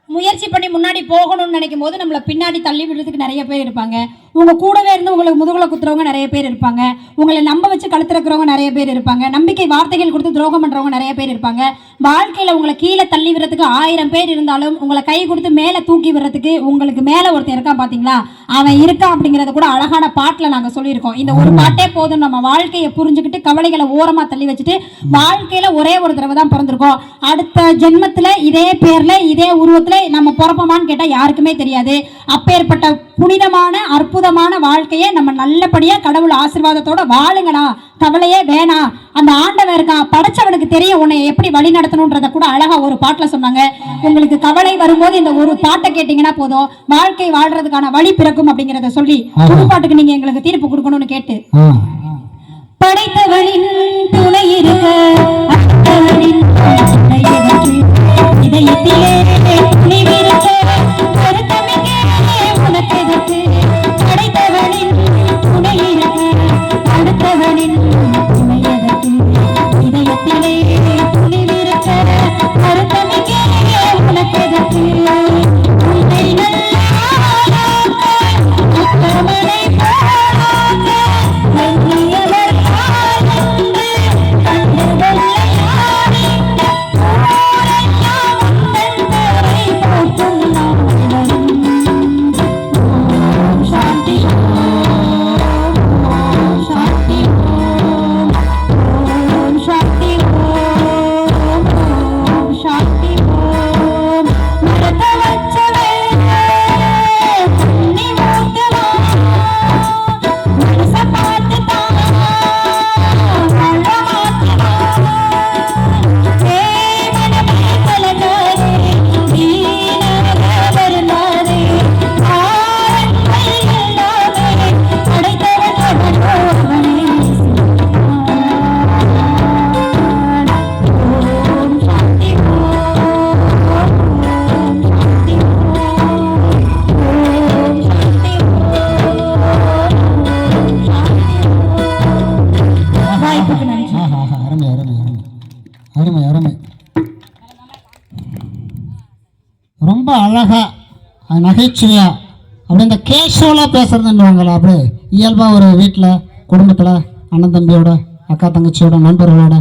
முயற்சி பண்ணி முன்னாடி போகணும்னு நினைக்கும் போது நம்மளை பின்னாடி தள்ளி விடுறதுக்கு நிறைய பேர் இருப்பாங்க. உங்க கூடவே இருந்து உங்களுக்கு முதுகுல குத்துறவங்க நிறைய பேர் இருப்பாங்க. உங்களை நம்ப வச்சு கழுத்துறக்கிறவங்க நிறைய பேர் இருப்பாங்க. நம்பிக்கை வார்த்தைகள் கொடுத்து துரோகம் பண்றவங்க நிறைய பேர் இருப்பாங்க. வாழ்க்கையில உங்களை கீழே தள்ளி விடுறதுக்கு 1000 பேர் இருந்தாலும் உங்களை கை கொடுத்து மேலே தூக்கி விடுறதுக்கு உங்களுக்கு மேல ஒருத்தர் இருக்கான் பாத்தீங்களா, அவன் இருக்கான் அப்படிங்கறத கூட அழகான பாட்டுல நாங்க சொல்லியிருக்கோம். இந்த ஒரு பாட்டே போதும் நம்ம வாழ்க்கையை புரிஞ்சுக்கிட்டு கவலைகளை ஓரமா தள்ளி வச்சுட்டு வாழ்க்கையில ஒரே ஒரு தடவை தான் பிறந்திருக்கோம். அடுத்த ஜென்மத்துல இதே பேர்ல இதே உருவத்துல நம்ம பிறப்போமான்னு கேட்டா யாருக்குமே தெரியாது. அப்பேற்பட்ட புனிதமான அற்புதமான வாழ்க்கையை நம்ம நல்லபடியா கடவுள் ஆசீர்வாதத்தோட வாழுங்களா, கவலையே வேணாம். அந்த ஆண்டவன் இருக்கான், படைச்சவனுக்கு தெரியும் உன்னை எப்படி வழி நடத்தணும்ன்றத கூட அழகா ஒரு பாட்டுல சொன்னாங்க. உங்களுக்கு கவலை வரும்போது இந்த ஒரு பாட்டை கேட்டீங்கன்னா போதும், வாழ்க்கை வாழ்றதுக்கான வழி பிறக்கும் அப்படிங்கறத சொல்லி புது பாட்டுக்கு நீங்க எங்களுக்கு தீர்ப்பு கொடுக்கணும்னு கேட்டு, படைத்தவனின் துணை இருக்க இதயத்திலே நிவிருக்க கருத்தமிக்கே உனக்கெதற்கு, படைத்தவனின் துணை இருக்க அடுத்தவனின் துணை எதற்கு, இதயத்திலே நிவிருக்க கருத்தமிக்கே உனக்கெதற்கு, உன்னை நல்லாக உத்தமனை போலாக எண்ணியவர் காலென்று கண்டு வெள்ளை ரொம்ப அழகாக நகைச்சுவையாக அப்படி இந்த கேஷுவலாக பேசுகிறதுன்னுவாங்களா, அப்படியே இயல்பாக ஒரு வீட்டில் குடும்பத்தில் அண்ணன் தம்பியோட அக்கா தங்கச்சியோட நண்பர்களோட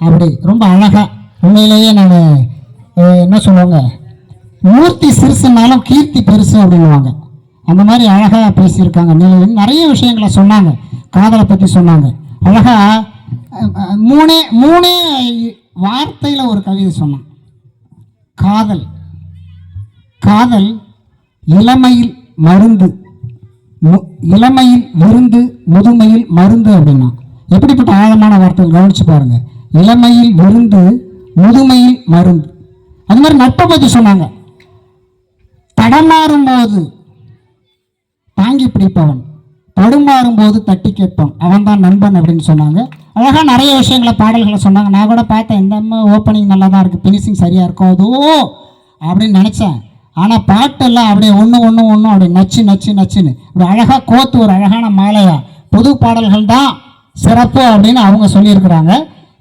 அப்படி ரொம்ப அழகாக உண்மையிலேயே நான் என்ன சொல்லுவாங்க, மூர்த்தி சிறுசுனாலும் கீர்த்தி பெருசு அப்படின்வாங்க. அந்த மாதிரி அழகாக பேசியிருக்காங்க. நிறைய விஷயங்களை சொன்னாங்க, காதலை பற்றி சொன்னாங்க. அழகாக மூணே வார்த்தையில் ஒரு கவிதை சொன்னாங்க. காதல் காதல் இளமையில் மருந்து, இளமையில் விருந்து, முதுமையில் மருந்து அப்படின்னா எப்படிப்பட்ட ஆழமான வார்த்தைகள் கவனிச்சு பாருங்க. இளமையில் விருந்து, முதுமையில் மருந்து. அது மாதிரி நட்பை பற்றி சொன்னாங்க. தடமாறும் போது தாங்கி பிடிப்பவன், தடுமாறும் போது தட்டி கேட்பவன், அவன் தான் நண்பன் அப்படின்னு சொன்னாங்க. அழகாக நிறைய விஷயங்களை பாடல்களை சொன்னாங்க. நான் கூட பார்த்தேன், இந்த ஓப்பனிங் நல்லா தான் இருக்குது, ஃபினிஷிங் சரியாக இருக்கும் அதோ அப்படின்னு நினச்சேன். ஆனால் பாட்டெல்லாம் அப்படியே ஒன்று அப்படி நச்சுன்னு ஒரு அழகாக கோத்து ஒரு அழகான மாலையா புது பாடல்கள் தான் சிறப்பு அப்படின்னு அவங்க சொல்லியிருக்கிறாங்க.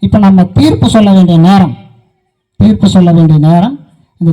இப்போ நம்ம தீர்ப்பு சொல்ல வேண்டிய நேரம் இந்த